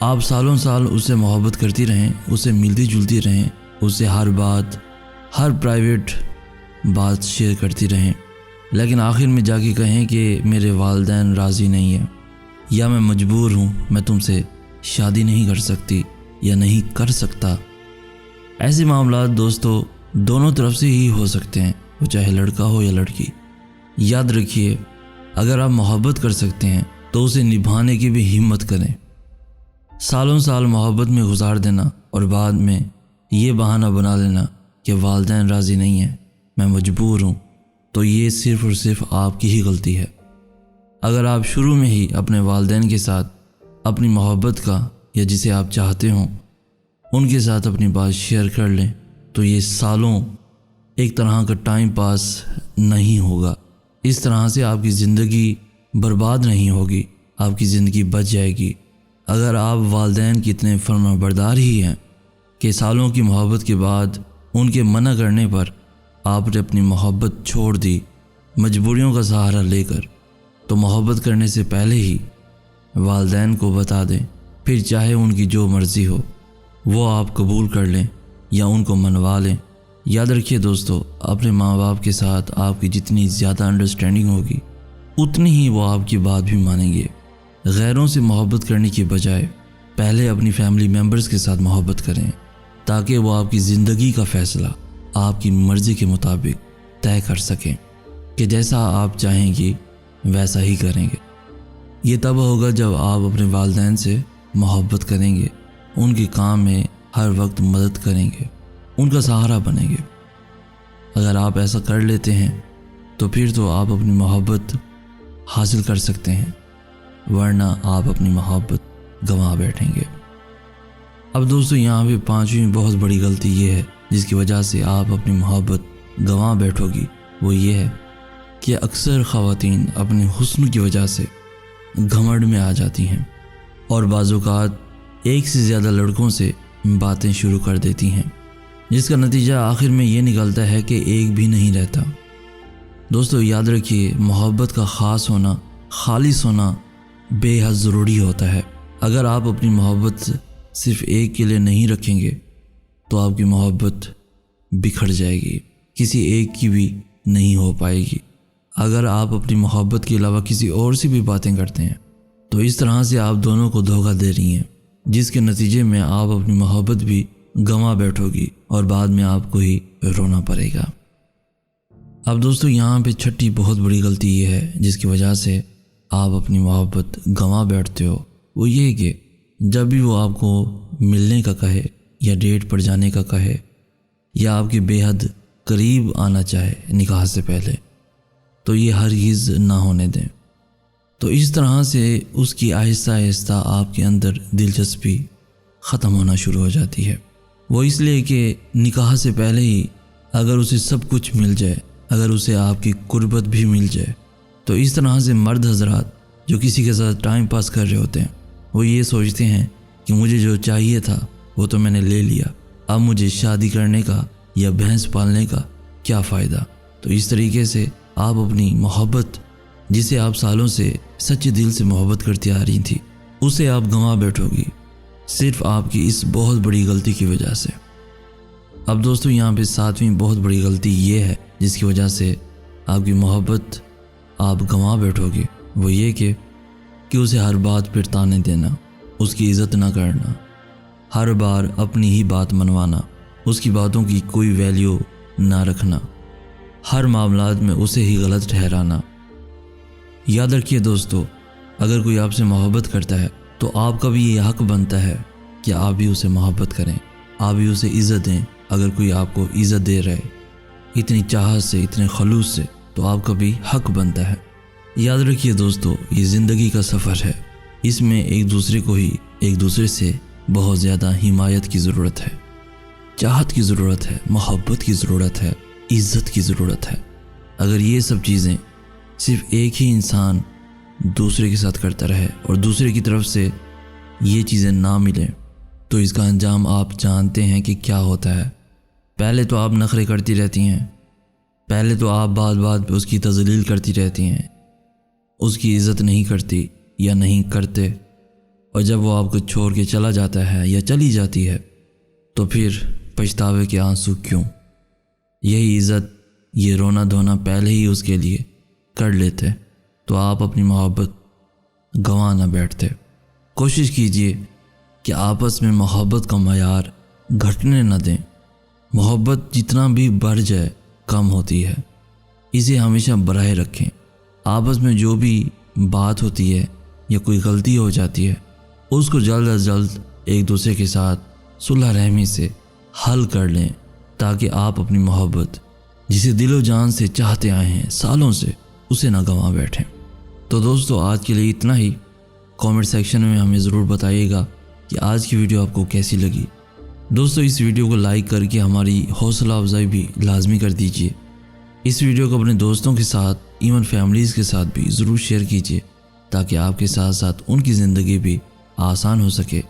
آپ سالوں سال اس سے محبت کرتی رہیں، اس سے ملتی جلتی رہیں، اس سے ہر بات، ہر پرائیویٹ بات شیئر کرتی رہیں، لیکن آخر میں جا کے کہیں کہ میرے والدین راضی نہیں ہیں یا میں مجبور ہوں، میں تم سے شادی نہیں کر سکتی یا نہیں کر سکتا۔ ایسے معاملات دوستو دونوں طرف سے ہی ہو سکتے ہیں، وہ چاہے لڑکا ہو یا لڑکی۔ یاد رکھیے، اگر آپ محبت کر سکتے ہیں تو اسے نبھانے کی بھی ہمت کریں۔ سالوں سال محبت میں گزار دینا اور بعد میں یہ بہانہ بنا لینا کہ والدین راضی نہیں ہیں، میں مجبور ہوں، تو یہ صرف اور صرف آپ کی ہی غلطی ہے۔ اگر آپ شروع میں ہی اپنے والدین کے ساتھ اپنی محبت کا یا جسے آپ چاہتے ہوں ان کے ساتھ اپنی بات شیئر کر لیں تو یہ سالوں ایک طرح کا ٹائم پاس نہیں ہوگا۔ اس طرح سے آپ کی زندگی برباد نہیں ہوگی، آپ کی زندگی بچ جائے گی۔ اگر آپ والدین کی اتنے فرما بردار ہی ہیں کہ سالوں کی محبت کے بعد ان کے منع کرنے پر آپ نے اپنی محبت چھوڑ دی مجبوریوں کا سہارا لے کر، تو محبت کرنے سے پہلے ہی والدین کو بتا دیں، پھر چاہے ان کی جو مرضی ہو وہ آپ قبول کر لیں یا ان کو منوا لیں۔ یاد رکھیے دوستو، اپنے ماں باپ کے ساتھ آپ کی جتنی زیادہ انڈرسٹینڈنگ ہوگی اتنی ہی وہ آپ کی بات بھی مانیں گے۔ غیروں سے محبت کرنے کی بجائے پہلے اپنی فیملی ممبرز کے ساتھ محبت کریں تاکہ وہ آپ کی زندگی کا فیصلہ آپ کی مرضی کے مطابق طے کر سکیں کہ جیسا آپ چاہیں گی ویسا ہی کریں گے۔ یہ تب ہوگا جب آپ اپنے والدین سے محبت کریں گے، ان کے کام میں ہر وقت مدد کریں گے، ان کا سہارا بنیں گے۔ اگر آپ ایسا کر لیتے ہیں تو پھر تو آپ اپنی محبت حاصل کر سکتے ہیں، ورنہ آپ اپنی محبت گنوا بیٹھیں گے۔ اب دوستو یہاں پہ پانچویں بہت بڑی غلطی یہ ہے جس کی وجہ سے آپ اپنی محبت گنوا بیٹھو گی، وہ یہ ہے کہ اکثر خواتین اپنے حسن کی وجہ سے گھمنڈ میں آ جاتی ہیں اور بعض اوقات ایک سے زیادہ لڑکوں سے باتیں شروع کر دیتی ہیں، جس کا نتیجہ آخر میں یہ نکلتا ہے کہ ایک بھی نہیں رہتا۔ دوستو یاد رکھیے، محبت کا خاص ہونا، خالص ہونا بے حد ضروری ہوتا ہے۔ اگر آپ اپنی محبت صرف ایک کے لیے نہیں رکھیں گے تو آپ کی محبت بکھر جائے گی، کسی ایک کی بھی نہیں ہو پائے گی۔ اگر آپ اپنی محبت کے علاوہ کسی اور سے بھی باتیں کرتے ہیں تو اس طرح سے آپ دونوں کو دھوکہ دے رہی ہیں، جس کے نتیجے میں آپ اپنی محبت بھی گنوا بیٹھو گی اور بعد میں آپ کو ہی رونا پڑے گا۔ اب دوستو یہاں پہ چھٹی بہت بڑی غلطی یہ ہے جس کی وجہ سے آپ اپنی محبت گنوا بیٹھتے ہو، وہ یہ کہ جب بھی وہ آپ کو ملنے کا کہے یا ڈیٹ پر جانے کا کہے یا آپ کے بے حد قریب آنا چاہے نکاح سے پہلے، تو یہ ہرگز نہ ہونے دیں۔ تو اس طرح سے اس کی آہستہ آہستہ آپ کے اندر دلچسپی ختم ہونا شروع ہو جاتی ہے۔ وہ اس لیے کہ نکاح سے پہلے ہی اگر اسے سب کچھ مل جائے، اگر اسے آپ کی قربت بھی مل جائے، تو اس طرح سے مرد حضرات جو کسی کے ساتھ ٹائم پاس کر رہے ہوتے ہیں وہ یہ سوچتے ہیں کہ مجھے جو چاہیے تھا وہ تو میں نے لے لیا، اب مجھے شادی کرنے کا یا بھینس پالنے کا کیا فائدہ۔ تو اس طریقے سے آپ اپنی محبت، جسے آپ سالوں سے سچے دل سے محبت کرتی آ رہی تھی، اسے آپ گنوا بیٹھو گی صرف آپ کی اس بہت بڑی غلطی کی وجہ سے۔ اب دوستو یہاں پہ ساتویں بہت بڑی غلطی یہ ہے جس کی وجہ سے آپ کی محبت آپ گنوا بیٹھو گی، وہ یہ کہ اسے ہر بات پر تانے دینا، اس کی عزت نہ کرنا، ہر بار اپنی ہی بات منوانا، اس کی باتوں کی کوئی ویلیو نہ رکھنا، ہر معاملات میں اسے ہی غلط ٹھہرانا۔ یاد رکھیے دوستو، اگر کوئی آپ سے محبت کرتا ہے تو آپ کا بھی یہ حق بنتا ہے کہ آپ بھی اسے محبت کریں، آپ بھی اسے عزت دیں۔ اگر کوئی آپ کو عزت دے رہے اتنی چاہت سے، اتنے خلوص سے، تو آپ کا بھی حق بنتا ہے۔ یاد رکھیے دوستو، یہ زندگی کا سفر ہے، اس میں ایک دوسرے سے بہت زیادہ حمایت کی ضرورت ہے، چاہت کی ضرورت ہے، محبت کی ضرورت ہے، عزت کی ضرورت ہے۔ اگر یہ سب چیزیں صرف ایک ہی انسان دوسرے کے ساتھ کرتا رہے اور دوسرے کی طرف سے یہ چیزیں نہ ملیں تو اس کا انجام آپ جانتے ہیں کہ کیا ہوتا ہے۔ پہلے تو آپ نخرے کرتی رہتی ہیں، پہلے تو آپ بات بات پہ اس کی تذلیل کرتی رہتی ہیں، اس کی عزت نہیں کرتی یا نہیں کرتے، اور جب وہ آپ کو چھوڑ کے چلا جاتا ہے یا چلی جاتی ہے تو پھر پچھتاوے کے آنسو کیوں؟ یہی عزت، یہ رونا دھونا پہلے ہی اس کے لیے کر لیتے تو آپ اپنی محبت گنوا نہ بیٹھتے۔ کوشش کیجئے کہ آپس میں محبت کا معیار گھٹنے نہ دیں۔ محبت جتنا بھی بڑھ جائے کم ہوتی ہے، اسے ہمیشہ برائے رکھیں۔ آپس میں جو بھی بات ہوتی ہے یا کوئی غلطی ہو جاتی ہے اس کو جلد از جلد ایک دوسرے کے ساتھ صلح رحمی سے حل کر لیں، تاکہ آپ اپنی محبت جسے دل و جان سے چاہتے آئے ہیں سالوں سے اسے نہ گنوا بیٹھیں۔ تو دوستو آج کے لیے اتنا ہی۔ کامنٹ سیکشن میں ہمیں ضرور بتائیے گا کہ آج کی ویڈیو آپ کو کیسی لگی۔ دوستو اس ویڈیو کو لائک کر کے ہماری حوصلہ افزائی بھی لازمی کر دیجئے۔ اس ویڈیو کو اپنے دوستوں کے ساتھ ایون فیملیز کے ساتھ بھی ضرور شیئر کیجئے، تاکہ آپ کے ساتھ ساتھ ان کی زندگی بھی آسان ہو سکے۔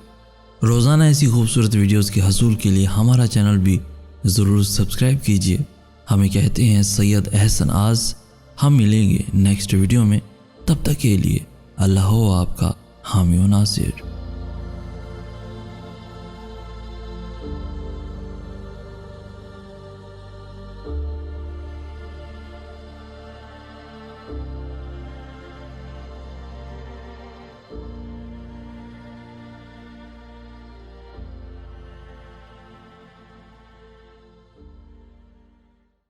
روزانہ ایسی خوبصورت ویڈیوز کے حصول کے لیے ہمارا چینل بھی ضرور سبسکرائب کیجئے۔ ہمیں کہتے ہیں سید احسن آز۔ ہم ملیں گے نیکسٹ ویڈیو میں، تب تک کے لیے اللہ ہو آپ کا حامی و ناصر۔